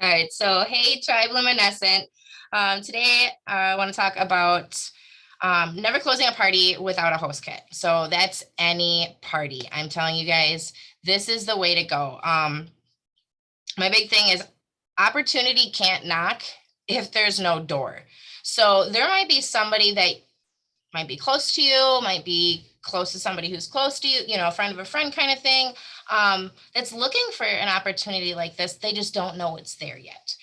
All right, so hey, Tribe Luminescent. Today I want to talk about never closing a party without a host kit. So that's any party. I'm telling you guys, this is the way to go. My big thing is opportunity can't knock if there's no door. So there might be somebody that might be close to you, might be close to somebody who's close to you, a friend of a friend kind of thing, that's looking for an opportunity like this. They just don't know it's there yet.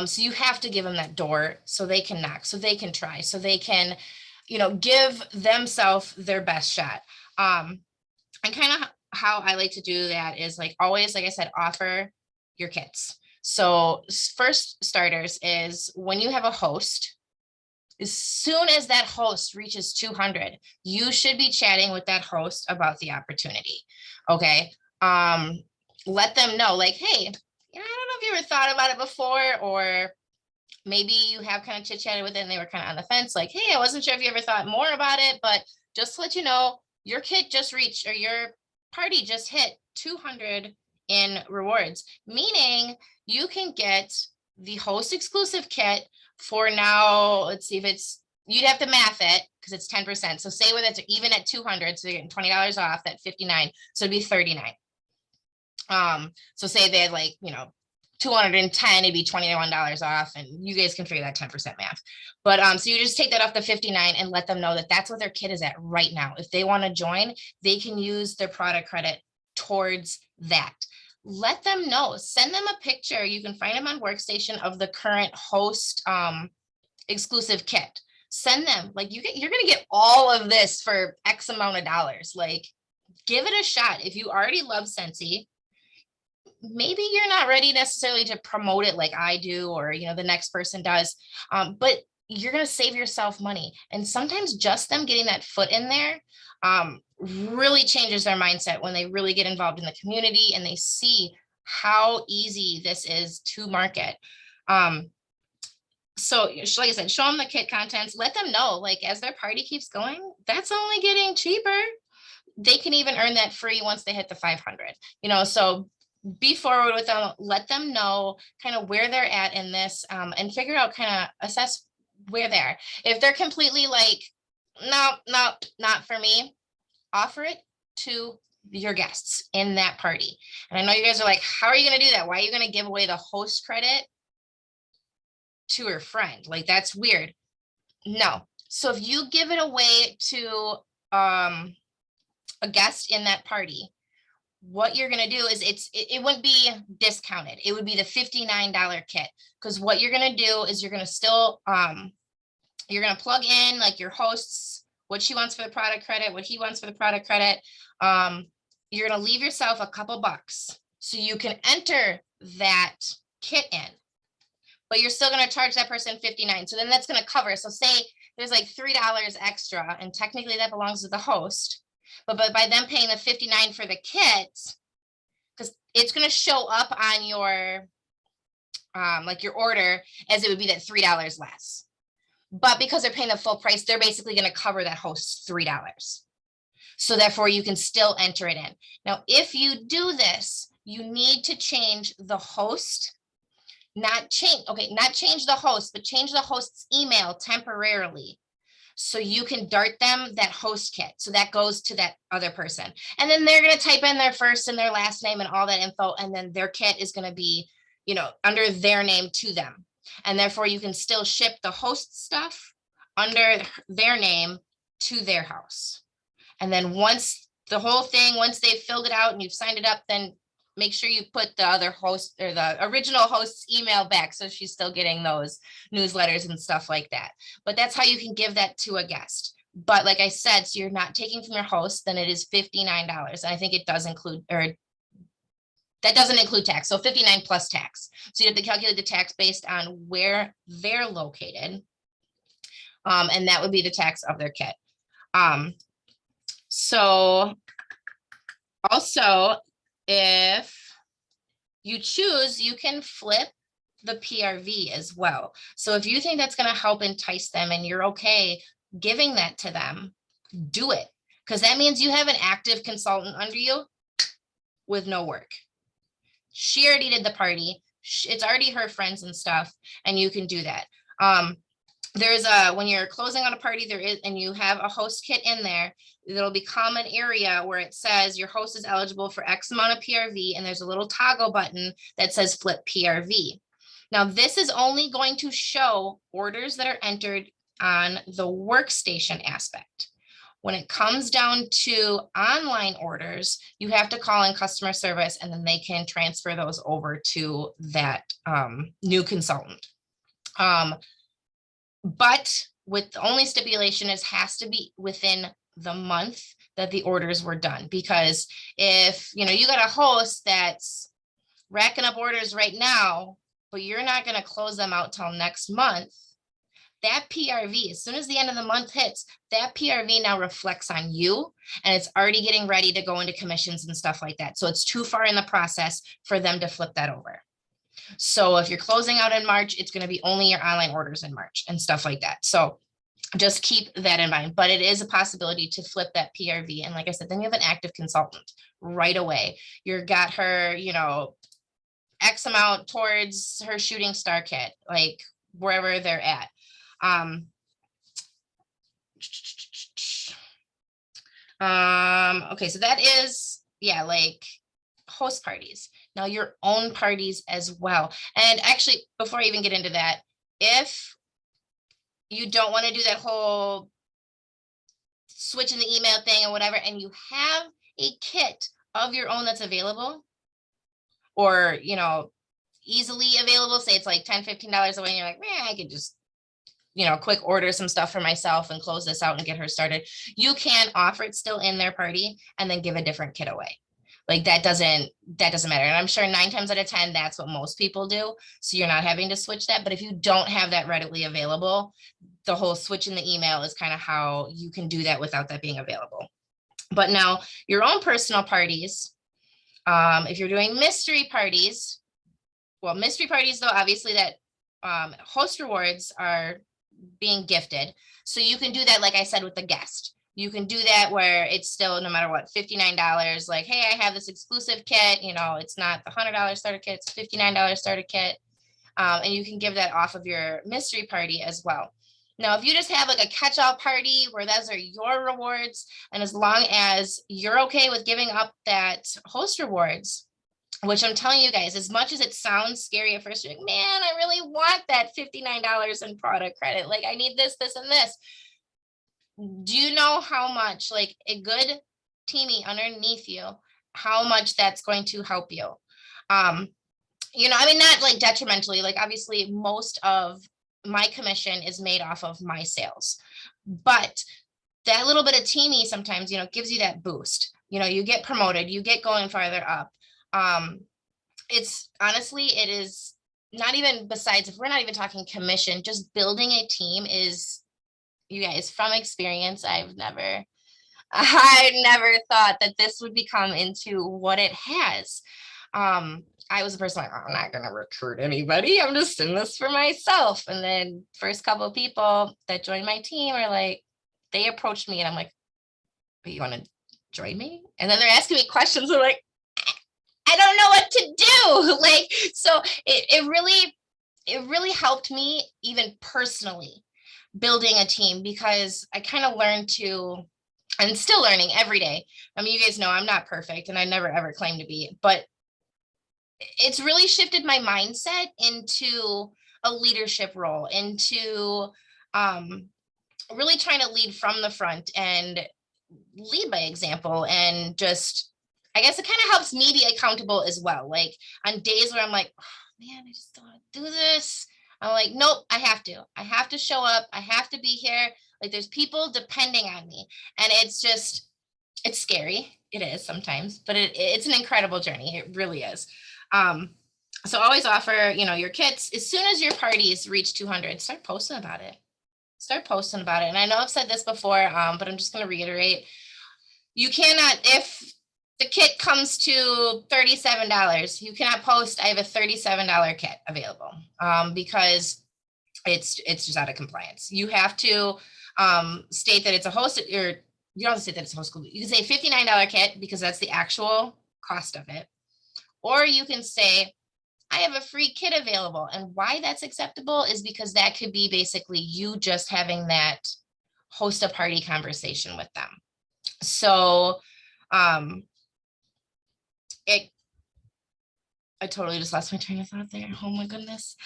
So you have to give them that door so they can knock, so they can try, so they can, give themselves their best shot. And kind of how I like to do that is like always, like I said, offer your kits. So first starters is when you have a host, as soon as that host reaches 200, you should be chatting with that host about the opportunity. Okay. Let them know like, hey, I don't know if you ever thought about it before, or maybe you have kind of chit chatted with it and they were kind of on the fence. Like, hey, I wasn't sure if you ever thought more about it, but just to let you know, your kit just reached, or your party just hit 200 in rewards, meaning you can get the host exclusive kit for now. Let's see if you'd have to math it because it's 10%. So say whether it's even at 200, so you're getting $20 off that 59. So it'd be 39. So say they had 210, it'd be $21 off, and you guys can figure that 10% math. But so you just take that off the 59 and let them know that that's what their kit is at right now. If they want to join, they can use their product credit towards that. Let them know, send them a picture. You can find them on Workstation of the current host exclusive kit. Send them, like, you're gonna get all of this for X amount of dollars. Like, give it a shot. If you already love Scentsy, maybe you're not ready necessarily to promote it like I do, or the next person does, but you're going to save yourself money. And sometimes just them getting that foot in there really changes their mindset when they really get involved in the community and they see how easy this is to market. So like I said, show them the kit contents, let them know, like, as their party keeps going, that's only getting cheaper. They can even earn that free once they hit the 500, so be forward with them, let them know kind of where they're at in this, and figure out, kind of assess where they're. If they're completely like, no, not for me, offer it to your guests in that party. And I know you guys are like, how are you going to do that? Why are you going to give away the host credit to her friend? Like, that's weird. No. So if you give it away to a guest in that party, what you're going to do is it wouldn't be discounted. It would be the $59 kit, because what you're going to do is you're going to still you're going to plug in like your hosts, what she wants for the product credit, what he wants for the product credit. You're going to leave yourself a couple bucks so you can enter that kit in, but you're still going to charge that person 59. So then that's going to cover. So say there's like $3 extra, and technically that belongs to the host. But by them paying the 59 for the kit, because it's going to show up on your like your order as it would be that $3 less. But because they're paying the full price, they're basically going to cover that host's $3. So therefore, you can still enter it in. Now, if you do this, you need to change the host. Not change the host, but change the host's email temporarily, so you can dart them that host kit. So that goes to that other person. And then they're going to type in their first and their last name and all that info. And then their kit is going to be, under their name to them. And therefore you can still ship the host stuff under their name to their house. And then once they've filled it out and you've signed it up, then make sure you put the other host or the original host's email back, so she's still getting those newsletters and stuff like that. But that's how you can give that to a guest. But like I said, so you're not taking from your host, then it is $59. And I think it does include, or that doesn't include tax. So 59 plus tax. So you have to calculate the tax based on where they're located. And that would be the tax of their kit. So also, if you choose, you can flip the PRV as well. So if you think that's going to help entice them and you're okay giving that to them, do it. Because that means you have an active consultant under you with no work. She already did the party. it's already her friends and stuff, and you can do that. There's when you're closing on a party, there is, and you have a host kit in there, there'll become an area where it says your host is eligible for X amount of PRV, and there's a little toggle button that says flip PRV. Now, this is only going to show orders that are entered on the workstation aspect. When it comes down to online orders, you have to call in customer service, and then they can transfer those over to that new consultant. But with the only stipulation is has to be within the month that the orders were done. Because if you got a host that's racking up orders right now, but you're not going to close them out till next month, that PRV, as soon as the end of the month hits, that PRV now reflects on you, and it's already getting ready to go into commissions and stuff like that. So it's too far in the process for them to flip that over. So if you're closing out in March, it's going to be only your online orders in March and stuff like that. So just keep that in mind, but it is a possibility to flip that PRV. And like I said, then you have an active consultant right away. You've got her, X amount towards her shooting star kit, like wherever they're at. Okay, so that is, like host parties. Now your own parties as well. And actually, before I even get into that, if you don't want to do that whole switching the email thing or whatever, and you have a kit of your own that's available, or, easily available, say it's like $10, $15 away, and you're like, man, I could just, quick order some stuff for myself and close this out and get her started. You can offer it still in their party and then give a different kit away. Like that doesn't matter. And I'm sure 9 times out of 10, that's what most people do. So you're not having to switch that. But if you don't have that readily available, the whole switch in the email is kind of how you can do that without that being available. But now your own personal parties, if you're doing mystery parties, well, mystery parties, though, obviously that host rewards are being gifted. So you can do that, like I said, with the guest. You can do that where it's still, no matter what, $59, like, hey, I have this exclusive kit, it's not the $100 starter kit, it's $59 starter kit. And you can give that off of your mystery party as well. Now, if you just have like a catch-all party where those are your rewards, and as long as you're okay with giving up that host rewards, which I'm telling you guys, as much as it sounds scary at first, you're like, man, I really want that $59 in product credit. Like I need this, this, and this. Do you know how much, like a good teamie underneath you, how much that's going to help you? Not like detrimentally, like obviously most of my commission is made off of my sales, but that little bit of teamie sometimes, gives you that boost. You get promoted, you get going farther up. It's honestly, it is not even, besides, if we're not even talking commission, just building a team is, you guys, from experience, I've never thought that this would become into what it has. I was a person like, I'm not going to recruit anybody. I'm just in this for myself. And then first couple of people that joined my team are like, they approached me and I'm like, but you want to join me? And then they're asking me questions. I'm like, I don't know what to do. Like, so it really helped me even personally building a team, because I kind of learned to, and still learning every day. I mean, you guys know I'm not perfect and I never ever claim to be, but it's really shifted my mindset into a leadership role, into really trying to lead from the front and lead by example. And just, I guess it kind of helps me be accountable as well. Like on days where I'm like, oh, man, I just don't want to do this. I'm like, nope, I have to show up. I have to be here. Like there's people depending on me. And it's scary. It is sometimes, but it's an incredible journey. It really is. So always offer, your kits. As soon as your parties reach 200, start posting about it. And I know I've said this before, but I'm just going to reiterate. You cannot, if the kit comes to $37, you cannot post, I have a $37 kit available, because it's just out of compliance. You have to state that it's a hosted, or you don't have to say that it's a hosted. You can say $59 kit because that's the actual cost of it. Or you can say, I have a free kit available. And why that's acceptable is because that could be basically you just having that host a party conversation with them. So I totally just lost my train of thought there. Oh my goodness.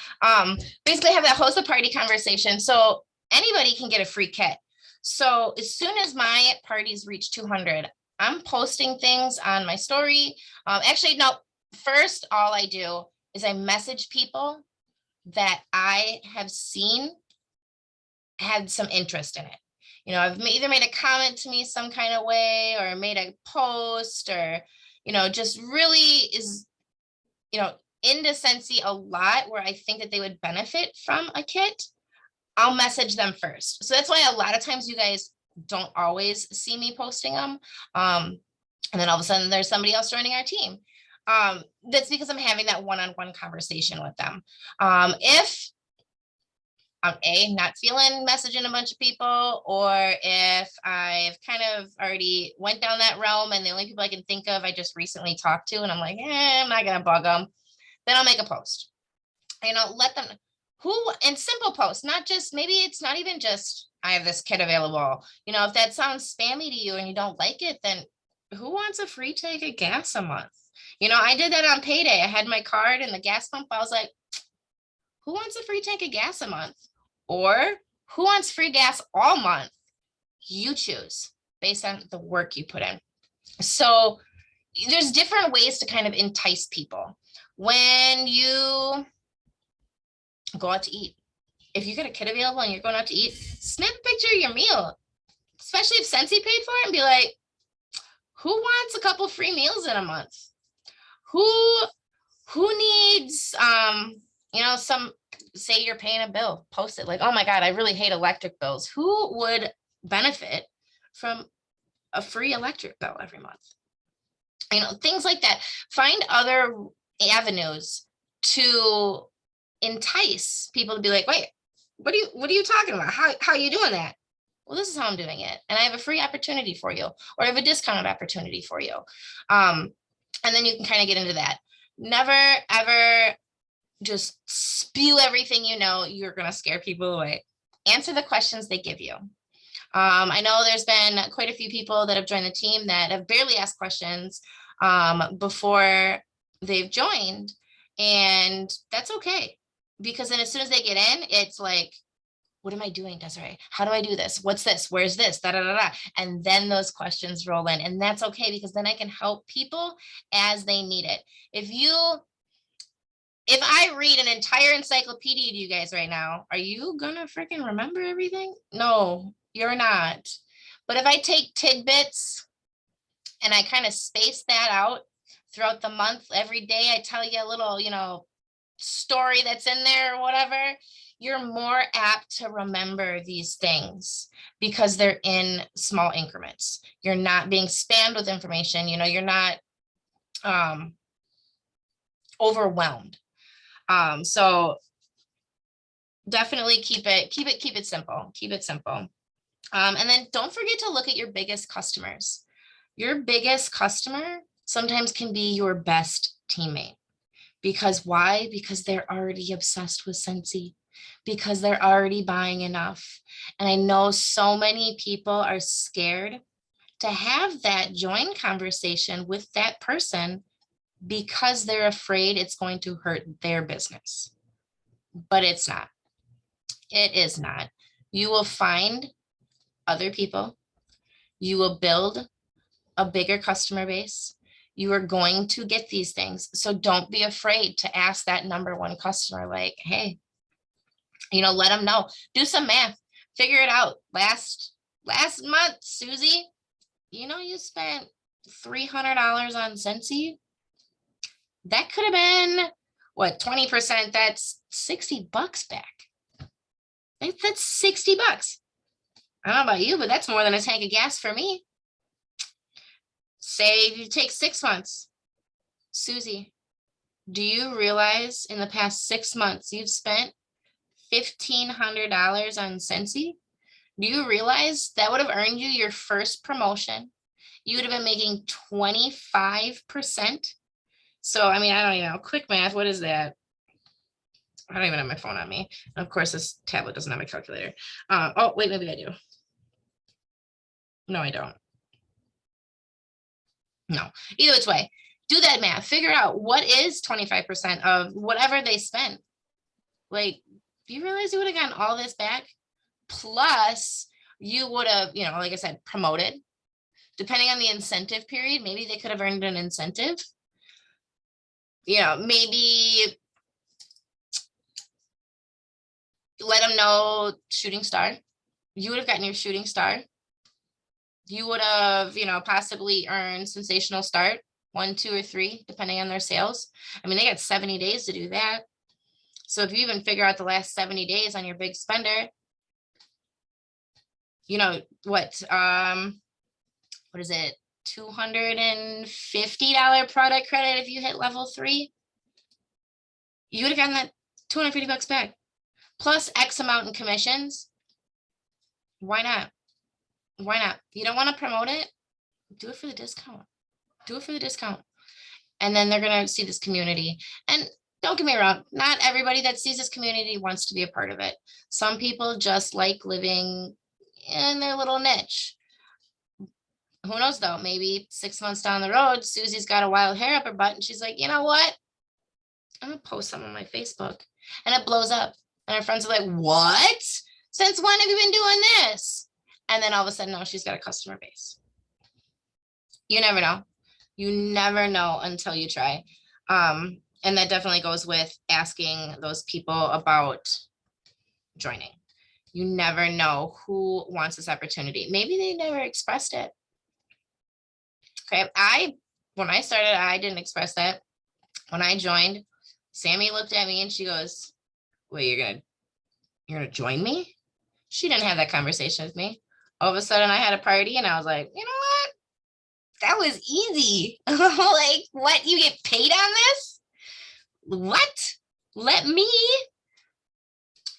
Basically have that host a party conversation. So anybody can get a free kit. So as soon as my parties reach 200, I'm posting things on my story. Actually, no, first, all I do is I message people that I have seen had some interest in it. You know, I've either made a comment to me some kind of way or made a post or, you know, just really is, you know, into Scentsy a lot where I think that they would benefit from a kit. I'll message them first. So that's why a lot of times you guys don't always see me posting them. And then all of a sudden there's somebody else joining our team. That's because I'm having that one-on-one conversation with them. If I'm not feeling messaging a bunch of people, or if I've kind of already went down that realm and the only people I can think of I just recently talked to and I'm like, I'm not gonna bug them, then I'll make a post. You know, let them and simple posts, not just, maybe it's not even just I have this kit available. You know, if that sounds spammy to you and you don't like it, then who wants a free tank of gas a month? You know, I did that on payday. I had my card and the gas pump. I was like, who wants a free tank of gas a month? Or who wants free gas all month? You choose based on the work you put in. So there's different ways to kind of entice people. When you go out to eat, if you get a kit available and you're going out to eat, snap a picture of your meal, especially if Scentsy paid for it, and be like, who wants a couple free meals in a month? Who needs, you know, say you're paying a bill, post it like, oh my God, I really hate electric bills. Who would benefit from a free electric bill every month? You know, things like that. Find other avenues to entice people to be like, wait, what are you talking about? How are you doing that? Well, this is how I'm doing it. And I have a free opportunity for you, or I have a discounted opportunity for you. And then you can kind of get into that. Never, ever just spew everything you know. You're going to scare people away. Answer the questions they give you. I know there's been quite a few people that have joined the team that have barely asked questions before they've joined. And that's okay. Because then as soon as they get in, it's like, what am I doing, Desiree? How do I do this? What's this? Where's this? Da, da, da, da. And then those questions roll in. And that's okay, because then I can help people as they need it. If I read an entire encyclopedia to you guys right now, are you gonna freaking remember everything? No, you're not. But if I take tidbits and I kind of space that out throughout the month, every day I tell you a little, you know, story that's in there or whatever, you're more apt to remember these things because they're in small increments. You're not being spammed with information, you know, you're not overwhelmed. So definitely keep it simple. Keep it simple. And then don't forget to look at your biggest customers. Your biggest customer sometimes can be your best teammate. Because why? Because they're already obsessed with Scentsy, because they're already buying enough. And I know so many people are scared to have that join conversation with that person because they're afraid it's going to hurt their business. But it's not. It is not. You will find other people. You will build a bigger customer base. You are going to get these things. So don't be afraid to ask that number one customer, like, hey, you know, let them know, do some math, figure it out. Last month, Susie, you know, you spent $300 on Scentsy. That could have been what, 20%, that's $60 back. That's $60. I don't know about you, but that's more than a tank of gas for me. Say you take 6 months. Susie, do you realize in the past 6 months you've spent $1,500 on Scentsy? Do you realize that would have earned you your first promotion? You would have been making 25%. So, I mean, I don't even know. Quick math, what is that? I don't even have my phone on me. And of course, this tablet doesn't have a calculator. Oh, wait, maybe I do. No, I don't. No, either which way, do that math. Figure out what is 25% of whatever they spent. Like, do you realize you would have gotten all this back? Plus, you would have, like I said, promoted. Depending on the incentive period, maybe they could have earned an incentive. Maybe let them know shooting star. You would have gotten your shooting star. You would have, possibly earned sensational start, 1, 2, or 3, depending on their sales. I mean, they got 70 days to do that. So if you even figure out the last 70 days on your big spender, what is it? $250 product credit if you hit level 3. You would have gotten that $250 back, plus X amount in commissions. Why not? Why not? You don't want to promote it? Do it for the discount. Do it for the discount. And then they're going to see this community. And don't get me wrong, not everybody that sees this community wants to be a part of it. Some people just like living in their little niche. Who knows though? Maybe 6 months down the road, Susie's got a wild hair up her butt and she's like, you know what? I'm gonna post something on my Facebook, and it blows up. And her friends are like, what? Since when have you been doing this? And then all of a sudden, no, she's got a customer base. You never know. You never know until you try. And that definitely goes with asking those people about joining. You never know who wants this opportunity. Maybe they never expressed it. Okay, when I started, I didn't express that. When I joined, Sammy looked at me and she goes, wait, you're gonna join me? She didn't have that conversation with me. All of a sudden I had a party and I was like, you know what? That was easy. Like, what? You get paid on this? What? Let me.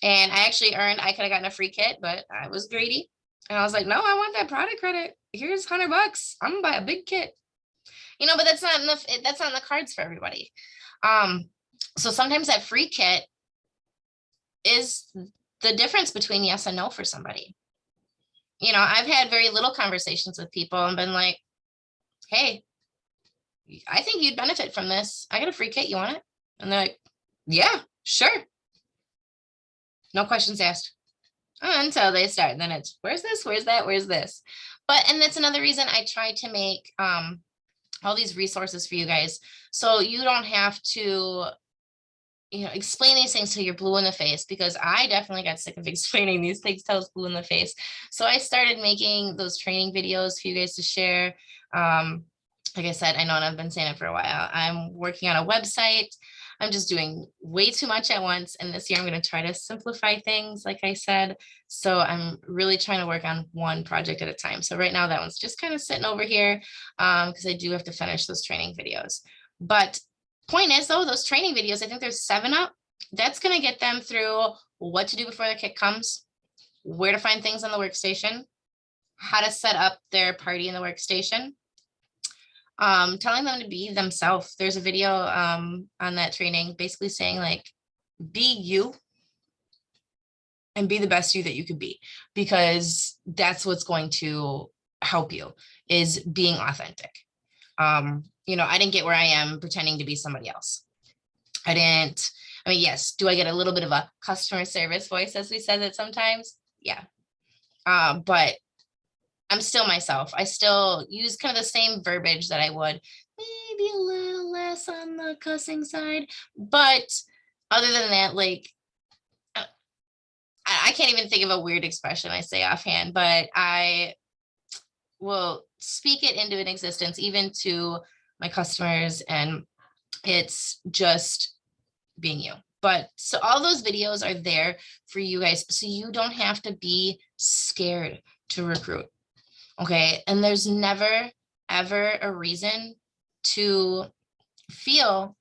And I actually I could have gotten a free kit, but I was greedy. And I was like, no, I want that product credit. Here's $100. I'm gonna buy a big kit. But that's not enough. That's not in the cards for everybody. So sometimes that free kit is the difference between yes and no for somebody. I've had very little conversations with people and been like, hey, I think you'd benefit from this. I got a free kit. You want it? And they're like, yeah, sure. No questions asked until they start. And then it's, where's this? Where's that? Where's this? And that's another reason I try to make all these resources for you guys. So you don't have to, explain these things till you're blue in the face, because I definitely got sick of explaining these things till I was blue in the face. So I started making those training videos for you guys to share. Like I said, I know, and I've been saying it for a while, I'm working on a website. I'm just doing way too much at once. And this year I'm going to try to simplify things, like I said. So I'm really trying to work on one project at a time. So right now that one's just kind of sitting over here because I do have to finish those training videos. But point is though, those training videos, I think there's 7 up. That's going to get them through what to do before the kit comes, where to find things on the workstation, how to set up their party in the workstation, telling them to be themselves. There's a video on that training basically saying like, be you and be the best you that you could be, because that's what's going to help you, is being authentic. I didn't get where I am pretending to be somebody else. Yes, do I get a little bit of a customer service voice, as we said that sometimes? Yeah. But I'm still myself. I still use kind of the same verbiage that I would, maybe a little less on the cussing side. But other than that, like, I can't even think of a weird expression I say offhand, but I will speak it into an existence, even to my customers. And it's just being you. But so all those videos are there for you guys, so you don't have to be scared to recruit. Okay. And there's never, ever a reason to feel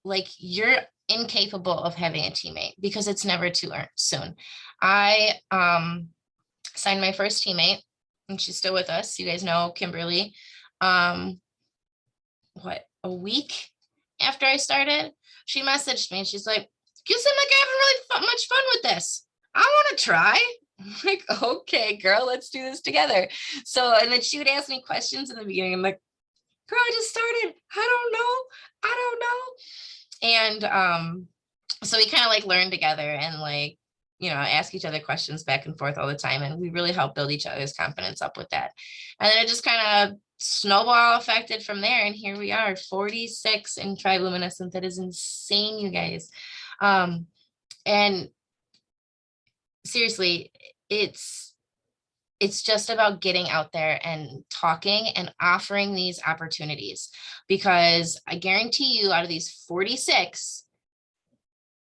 like you're incapable of having a teammate, because it's never too soon. I signed my first teammate, and she's still with us. You guys know Kimberly. A week after I started, she messaged me and she's like, you seem like you're having really much fun with this. I want to try. I'm like, okay, girl, let's do this together. So, and then she would ask me questions in the beginning. I'm like, girl, I just started. I don't know. And so we kind of like learned together and like, you know, ask each other questions back and forth all the time. And we really helped build each other's confidence up with that. And then it just kind of snowball affected from there. And here we are, 46 in Triluminescent. That is insane, you guys. And seriously, it's just about getting out there and talking and offering these opportunities, because I guarantee you out of these 46,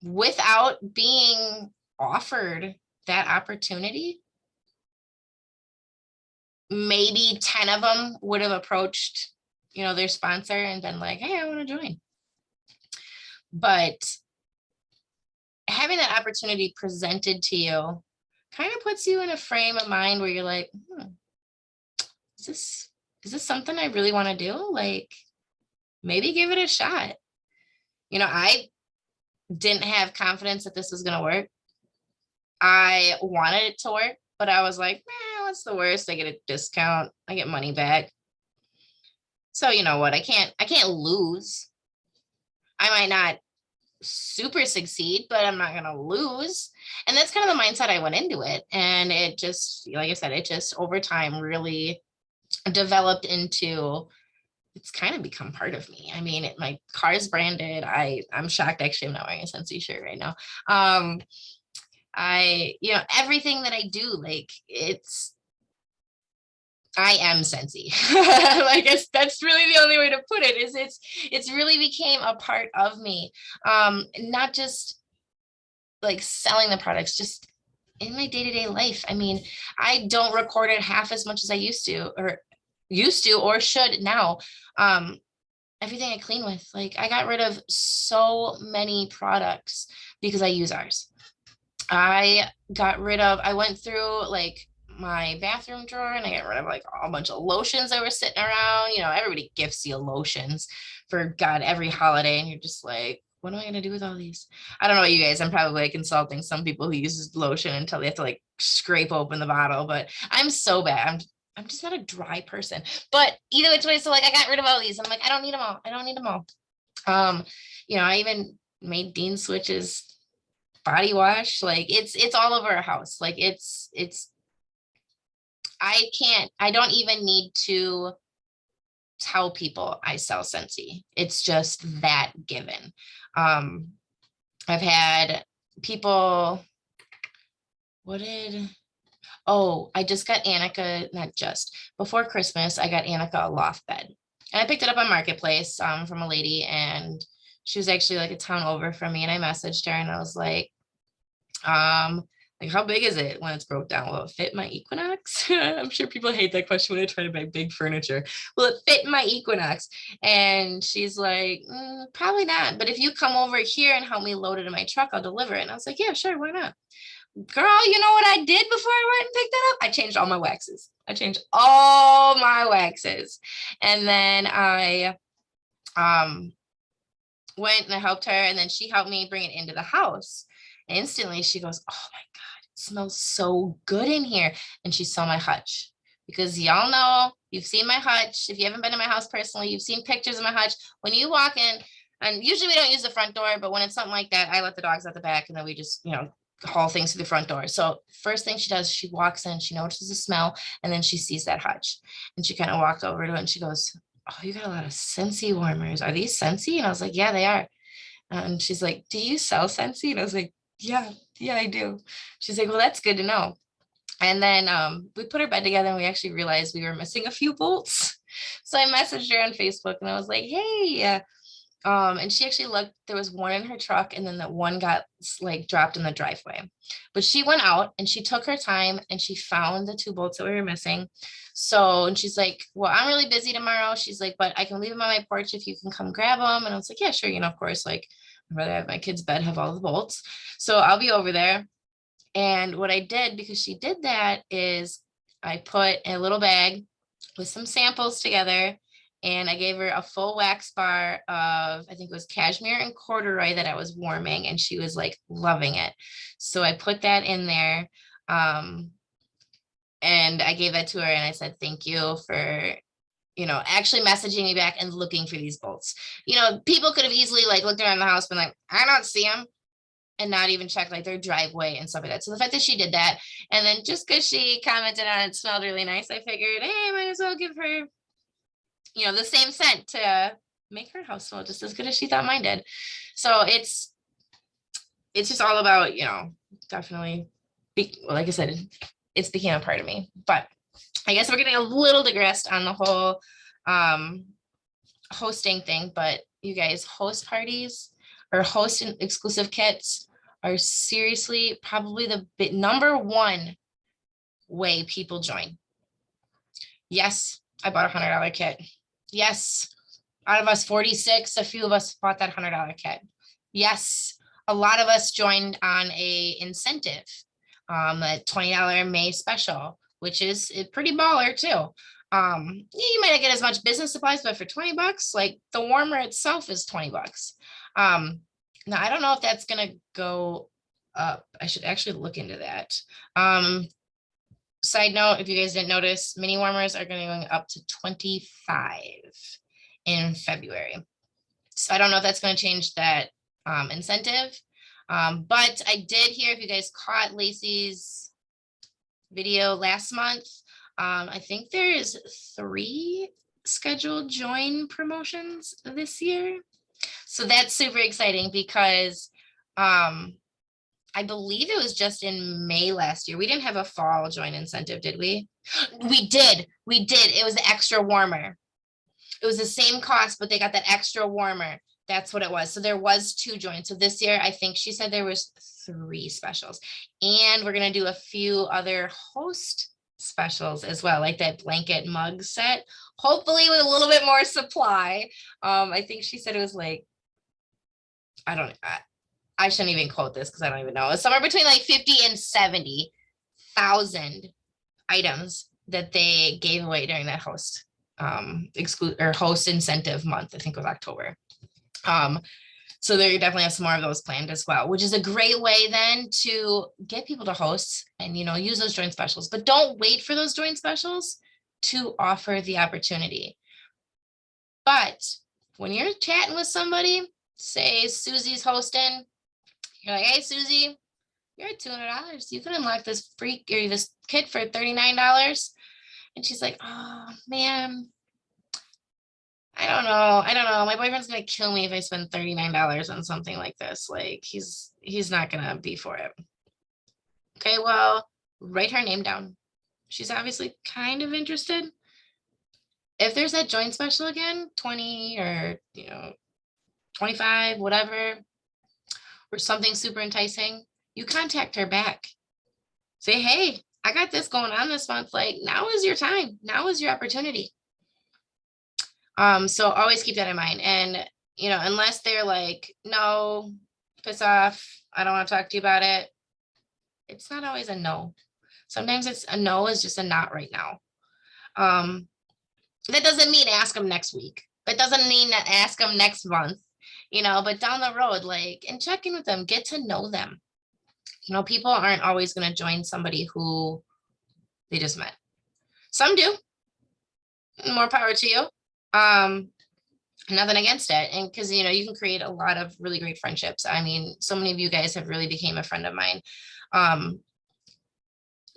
without being offered that opportunity, maybe 10 of them would have approached, you know, their sponsor and been like, hey, I want to join. But having that opportunity presented to you kind of puts you in a frame of mind where you're like, is this something I really want to do? Like, maybe give it a shot. You know, I didn't have confidence that this was going to work. I wanted it to work, but I was like, what's the worst? I get a discount. I get money back. So you know what? I can't lose. I might not super succeed, but I'm not going to lose. And that's kind of the mindset I went into it. And it just, like I said, it just over time really developed into, it's kind of become part of me. I mean, my car is branded. I'm shocked. Actually, I'm not wearing a Scentsy shirt right now. You know, everything that I do, like I am Scentsy. Like that's really the only way to put it, is it's really became a part of me. Not just like selling the products, just in my day-to-day life. I mean, I don't record it half as much as I used to or should now. Everything I clean with, like I got rid of so many products because I use ours. I went through like my bathroom drawer and I got rid of like a bunch of lotions that were sitting around. You know, everybody gifts you lotions for God every holiday, and you're just like, what am I gonna do with all these? I don't know you guys. I'm probably like insulting some people who use lotion until they have to like scrape open the bottle, but I'm so bad. I'm just not a dry person. But either which way, so like I got rid of all these. I'm like, I don't need them all. I don't need them all. You know, I even made Dean Switch's body wash. Like it's all over our house. Like I don't even need to tell people I sell Scentsy. It's just that given. I've had people, I just got Annika, not just, before Christmas, I got Annika a loft bed. And I picked it up on Marketplace from a lady, and she was actually like a town over from me. And I messaged her and I was like how big is it when it's broke down? Will it fit my Equinox? I'm sure people hate that question when they try to buy big furniture. Will it fit my Equinox? And she's like, probably not. But if you come over here and help me load it in my truck, I'll deliver it. And I was like, yeah, sure, why not? Girl, you know what I did before I went and picked that up? I changed all my waxes. And then I went and I helped her, and then she helped me bring it into the house. And instantly she goes, oh my God, it smells so good in here. And she saw my hutch, because y'all know, you've seen my hutch. If you haven't been to my house personally, you've seen pictures of my hutch. When you walk in, and usually we don't use the front door, but when it's something like that, I let the dogs out the back and then we just, you know, haul things through the front door. So first thing she does, she walks in, she notices the smell, and then she sees that hutch, and she kind of walked over to it and she goes, oh, you got a lot of Scentsy warmers. Are these Scentsy? And I was like, yeah, they are. And she's like, do you sell Scentsy? And I was like, yeah, I do. She's like, well, that's good to know. And then we put our bed together and we actually realized we were missing a few bolts. So I messaged her on Facebook and I was like, hey, and she actually looked, there was one in her truck, and then that one got like dropped in the driveway. But she went out and she took her time and she found the 2 bolts that we were missing. So, and she's like, well, I'm really busy tomorrow. She's like, but I can leave them on my porch if you can come grab them. And I was like, yeah, sure. You know, of course, like I'd rather have my kid's bed have all the bolts. So I'll be over there. And what I did, because she did that, is I put a little bag with some samples together, and I gave her a full wax bar of, I think it was cashmere and corduroy that I was warming, and she was like loving it. So I put that in there. And I gave that to her and I said, thank you for, actually messaging me back and looking for these bolts. People could have easily like looked around the house, been like, I don't see them, and not even check like their driveway and stuff like that. So the fact that she did that, and then just because she commented on it smelled really nice, I figured, hey, I might as well give her, the same scent to make her house smell just as good as she thought mine did. So it's just all about, definitely, like I said, it's became a part of me. But I guess we're getting a little digressed on the whole hosting thing, but you guys, host parties or host exclusive kits are seriously probably the number one way people join. Yes, I bought a $100 kit. Yes, out of us 46, a few of us bought that $100 kit. Yes, a lot of us joined on a incentive, a $20 May special, which is pretty baller too. You might not get as much business supplies, but for $20, like the warmer itself is $20. Now I don't know if that's gonna go up. I should actually look into that. Side note, if you guys didn't notice, mini warmers are going up to 25 in February. So I don't know if that's going to change that incentive. But I did hear, if you guys caught Lacey's video last month, I think there is 3 scheduled join promotions this year. So that's super exciting because I believe it was just in May last year. We didn't have a fall join incentive, did we? We did. It was the extra warmer. It was the same cost, but they got that extra warmer. That's what it was. So there was 2 joins. So this year, I think she said there was 3 specials. And we're going to do a few other host specials as well, like that blanket mug set, hopefully with a little bit more supply. I think she said it was like, I shouldn't even quote this because I don't even know. It's somewhere between like 50 and 70,000 items that they gave away during that host host incentive month. I think it was October. So they definitely have some more of those planned as well, which is a great way then to get people to host and, use those joint specials. But don't wait for those joint specials to offer the opportunity. But when you're chatting with somebody, say Susie's hosting, you're like, hey, Susie, you're at $200. You can unlock this this kit for $39. And she's like, oh, man, I don't know. My boyfriend's going to kill me if I spend $39 on something like this. Like, he's not going to be for it. Okay, well, write her name down. She's obviously kind of interested. If there's that joint special again, 20 or, 25, whatever, or something super enticing, you contact her back. Say, hey, I got this going on this month. Like, now is your time. Now is your opportunity. So always keep that in mind. And, unless they're like, no, piss off, I don't want to talk to you about it. It's not always a no. Sometimes it's a no is just a not right now. That doesn't mean ask them next week. That doesn't mean that ask them next month. But down the road, like, and check in with them, get to know them. People aren't always going to join somebody who they just met. Some do. More power to you. Nothing against it. And because, you can create a lot of really great friendships. I mean, so many of you guys have really became a friend of mine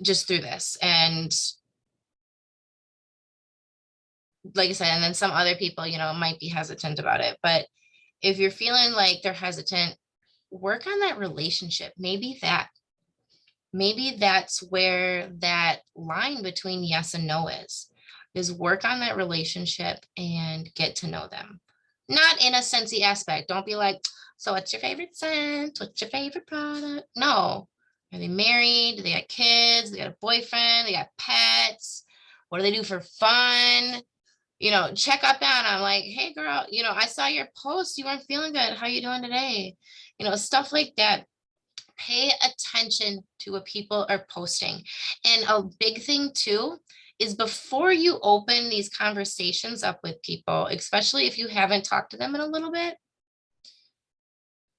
just through this. And like I said, and then some other people, might be hesitant about it. But if you're feeling like they're hesitant, work on that relationship. Maybe that's where that line between yes and no is work on that relationship and get to know them. Not in a sensey aspect. Don't be like, so what's your favorite scent? What's your favorite product? No. Are they married? Do they got kids? They got a boyfriend? They got pets? What do they do for fun? Check up on them like, hey girl, I saw your post. You weren't feeling good. How you doing today? Stuff like that. Pay attention to what people are posting. And a big thing too is before you open these conversations up with people, especially if you haven't talked to them in a little bit,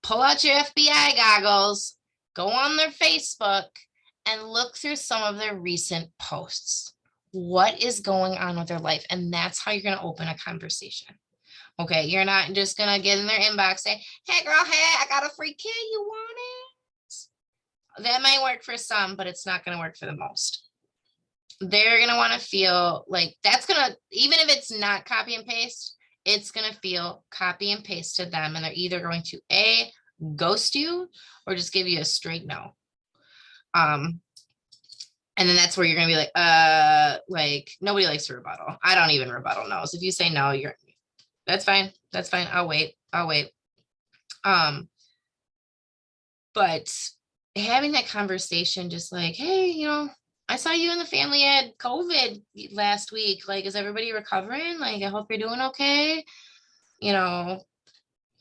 pull out your FBI goggles, go on their Facebook, and look through some of their recent posts. What is going on with their life? And that's how you're going to open a conversation. Okay, you're not just going to get in their inbox, say, hey girl, hey, I got a free kit, you want it? That might work for some, but it's not going to work for the most. They're going to want to feel like that's going to, even if it's not copy and paste, it's going to feel copy and paste to them. And they're either going to ghost you or just give you a straight no. And then that's where you're going to be like, nobody likes to rebuttal. I don't even rebuttal no's. If you say no, that's fine. That's fine. I'll wait. But having that conversation, just like, hey, I saw you and the family had COVID last week. Like, is everybody recovering? Like, I hope you're doing okay.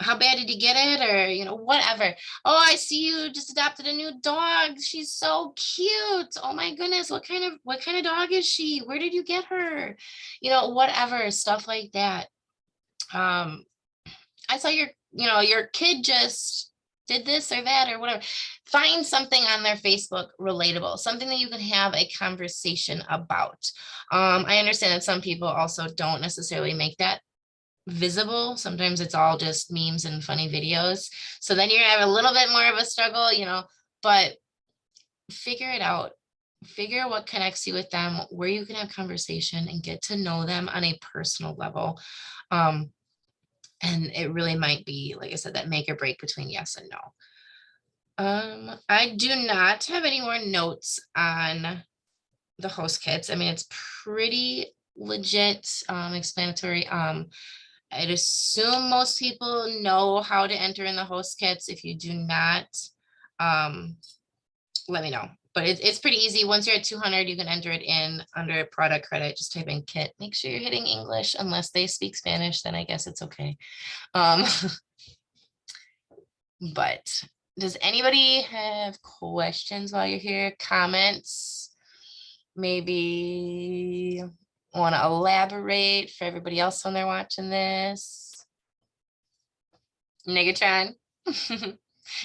How bad did you get it? Or, whatever. Oh, I see you just adopted a new dog. She's so cute. Oh my goodness. What kind of dog is she? Where did you get her? Whatever, stuff like that. I saw your kid just did this or that or whatever. Find something on their Facebook relatable, something that you can have a conversation about. I understand that some people also don't necessarily make that visible. Sometimes it's all just memes and funny videos. So then you're gonna have a little bit more of a struggle, but figure it out. Figure out what connects you with them, where you can have conversation and get to know them on a personal level. And it really might be, like I said, that make or break between yes and no. I do not have any more notes on the host kits. I mean, it's pretty legit, explanatory. I'd assume most people know how to enter in the host kits. If you do not, let me know. But it's pretty easy. Once you're at 200, you can enter it in under product credit. Just type in kit. Make sure you're hitting English. Unless they speak Spanish, then I guess it's okay. But does anybody have questions while you're here? Comments? Maybe want to elaborate for everybody else when they're watching this? Negatron?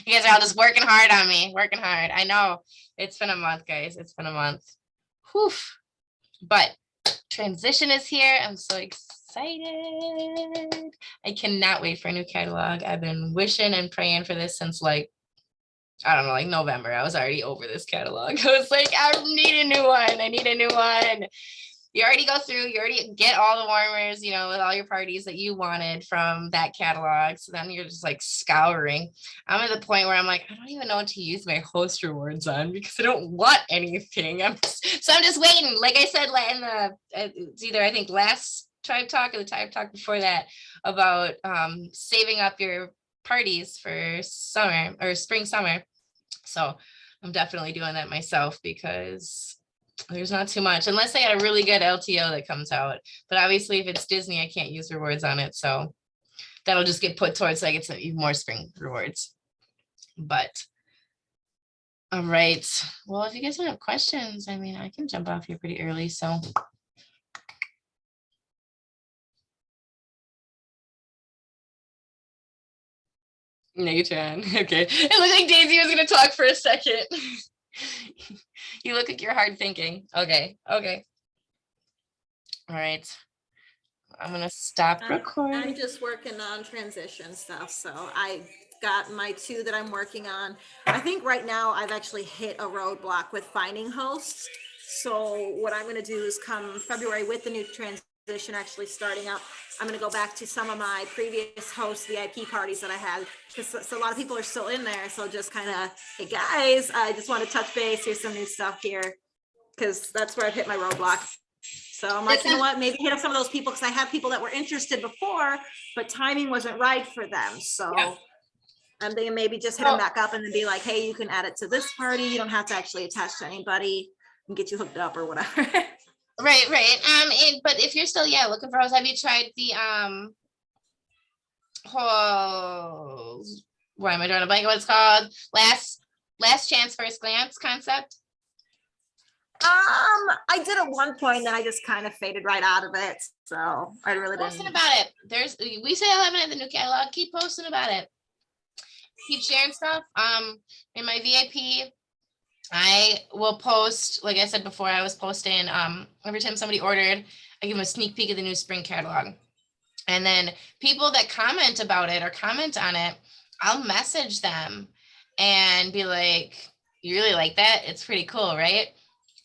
You guys are all just working hard on me, working hard. I know it's been a month, guys. It's been a month. Whew. But transition is here. I'm so excited. I cannot wait for a new catalog. I've been wishing and praying for this since I don't know, November. I was already over this catalog. I was like, I need a new one. I need a new one. You already go through, you already get all the warmers, with all your parties that you wanted from that catalog. So then you're just scouring. I'm at the point where I'm like, I don't even know what to use my host rewards on because I don't want anything. I'm just waiting. Like I said, it's either I think last Tribe Talk or the Tribe Talk before that about saving up your parties for summer or spring, summer. So I'm definitely doing that myself because there's not too much unless they got a really good LTO that comes out. But obviously if it's Disney, I can't use rewards on it. So that'll just get put towards so I get some even more spring rewards. But all right. Well, if you guys don't have questions, I mean, I can jump off here pretty early. So Negatron. Okay. It looked like Daisy was gonna talk for a second. You look like you're hard thinking. Okay. All right. I'm gonna stop recording. I'm just working on transition stuff. So I got my 2 that I'm working on. I think right now I've actually hit a roadblock with finding hosts. So what I'm going to do is come February with the new transition actually starting up, I'm going to go back to some of my previous host VIP parties that I had because a lot of people are still in there. So just kind of, hey guys, I just want to touch base. Here's some new stuff here because that's where I've hit my roadblock. So I'm like, you know what, maybe hit up some of those people because I have people that were interested before, but timing wasn't right for them. So yeah. I'm thinking maybe just hit them back up and then be like, hey, you can add it to this party. You don't have to actually attach to anybody and get you hooked up or whatever. Right. But if you're still, looking for hosts, have you tried the why am I drawing a blank? What it's called? Last chance, first glance concept. I did at one point, then I just kind of faded right out of it. So I really Posting didn't. about it. We say 11 at the new catalog. Keep posting about it. Keep sharing stuff. In my VIP, I will post, like I said before, I was posting every time somebody ordered, I give them a sneak peek of the new spring catalog. And then people that comment about it or comment on it, I'll message them and be like, you really like that? It's pretty cool, right?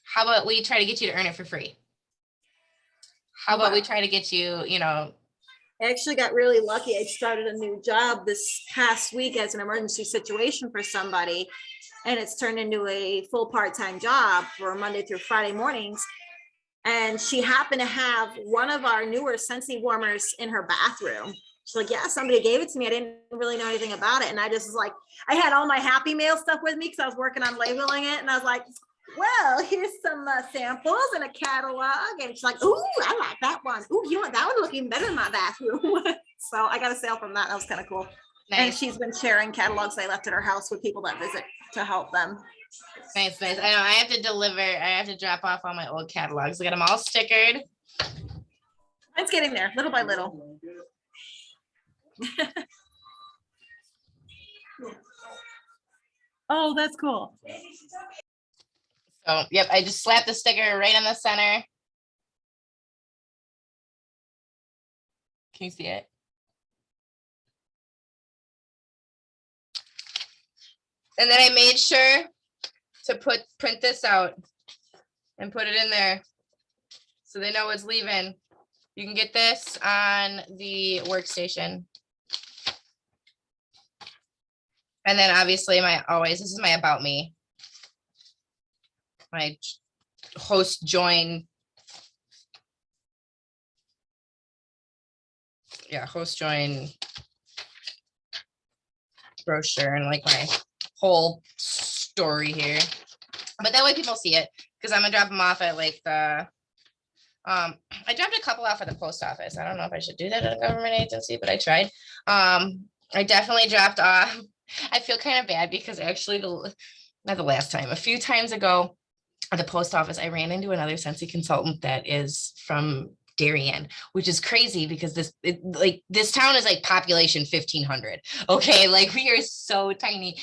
How about we try to get you to earn it for free? How about we try to get you, I actually got really lucky. I started a new job this past week as an emergency situation for somebody, and it's turned into a full part-time job for Monday through Friday mornings. And she happened to have one of our newer Scentsy warmers in her bathroom. She's like, yeah, somebody gave it to me. I didn't really know anything about it. And I just was like, I had all my Happy Mail stuff with me because I was working on labeling it. And I was like, well, here's some samples and a catalog. And she's like, ooh, I like that one. Ooh, you know what? That would look even better in my bathroom. So I got a sale from that. That was kind of cool. And nice, she's been sharing catalogs they left at her house with people that visit to help them. nice. I know I have to drop off all my old catalogs. I got them all stickered. It's getting there little by little. Oh, that's cool. So, yep, I just slapped the sticker right in the center. Can you see it? And then I made sure to print this out and put it in there so they know it's leaving. You can get this on the workstation. And then obviously this is my about me. My host join. Yeah, host join brochure and like my whole story here. But that way people see it, because I'm gonna drop them off at like the I dropped a couple off at the post office. I don't know if I should do that at a government agency, but I tried. I definitely dropped off. I feel kind of bad because actually not the last time, a few times ago at the post office, I ran into another Scentsy consultant that is from Darien, which is crazy because this town is like population 1,500. Okay, like we are so tiny.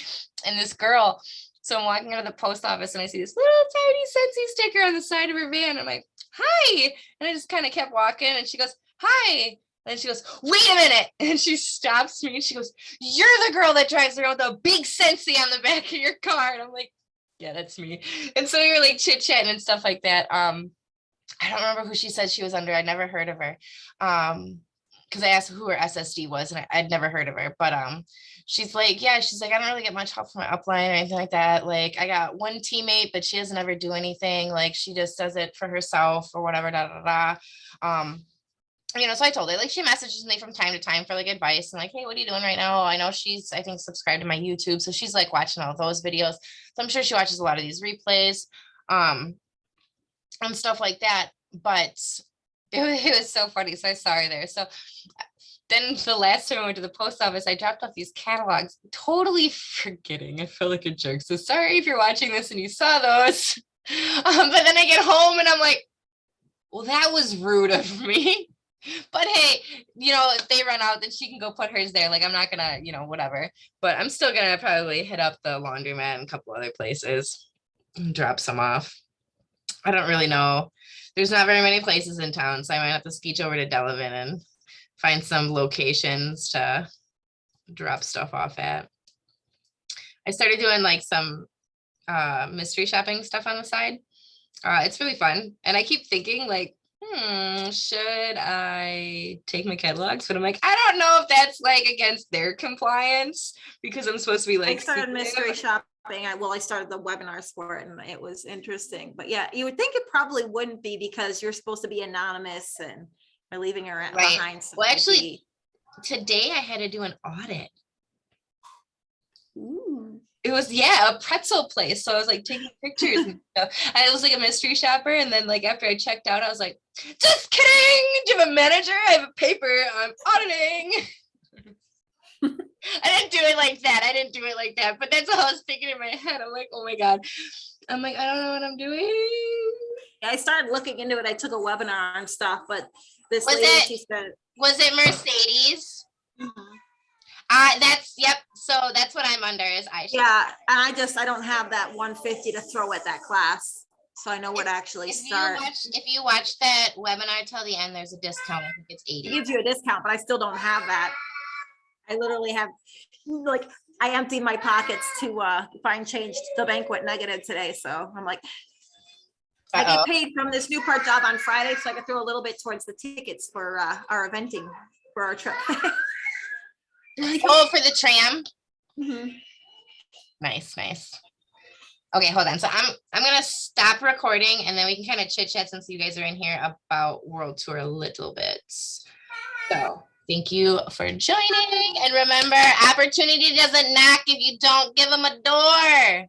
And this girl, so I'm walking out of the post office and I see this little tiny Scentsy sticker on the side of her van. I'm like, hi. And I just kind of kept walking and she goes, hi. And she goes, wait a minute. And she stops me and she goes, you're the girl that drives around with a big Scentsy on the back of your car. And I'm like, yeah, that's me. And so we were like chit-chatting and stuff like that. I don't remember who she said she was under. I'd never heard of her. Because I asked who her SSD was and I'd never heard of her. But she's like, I don't really get much help from my upline or anything like that. Like I got one teammate, but she doesn't ever do anything. Like she just does it for herself or whatever, so I told her, like, she messages me from time to time for like advice and like, hey, what are you doing right now? I know she's, I think, subscribed to my YouTube. So she's like watching all those videos. So I'm sure she watches a lot of these replays and stuff like that. But it was so funny. So I saw her there. So then the last time I went to the post office, I dropped off these catalogs, totally forgetting. I feel like a jerk. So sorry if you're watching this and you saw those. But then I get home and I'm like, well, that was rude of me. But hey, if they run out, then she can go put hers there. Like, I'm not gonna, whatever. But I'm still gonna probably hit up the laundromat and a couple other places and drop some off. I don't really know. There's not very many places in town, so I might have to scooch over to Delavan and find some locations to drop stuff off at. I started doing like some mystery shopping stuff on the side. It's really fun. And I keep thinking like, should I take my catalogs? But I'm like, I don't know if that's like against their compliance because I'm supposed to be like. I started mystery shopping. I started the webinars for it and it was interesting. But yeah, you would think it probably wouldn't be because you're supposed to be anonymous and are leaving her behind. Well, actually, today I had to do an audit. Ooh. It was a pretzel place. So I was like taking pictures and stuff. I was like a mystery shopper. And then like after I checked out, I was like, just kidding. Do you have a manager? I have a paper. I'm auditing. I didn't do it like that. I didn't do it like that. But that's what I was thinking in my head. I'm like, oh my God. I'm like, I don't know what I'm doing. Yeah, I started looking into it. I took a webinar and stuff, but this Was lady, it- she said, Was it Mercedes? Mhm. That's yep. So that's what I'm under is I. Yeah, and I don't have that 150 to throw at that class. So I know what to actually start. If you watch that webinar till the end, there's a discount. I think it's It 80. gives you a discount, but I still don't have that. I literally have, like, I emptied my pockets to find change. The bank went negative today, so I'm like, I Uh-oh. get paid from this new part job on Friday, so I can throw a little bit towards the tickets for our eventing for our trip. Oh, for the tram. Mhm. Nice. Okay, hold on. So I'm gonna stop recording and then we can kind of chit chat since you guys are in here about World Tour a little bit. So thank you for joining. And remember, opportunity doesn't knock if you don't give them a door.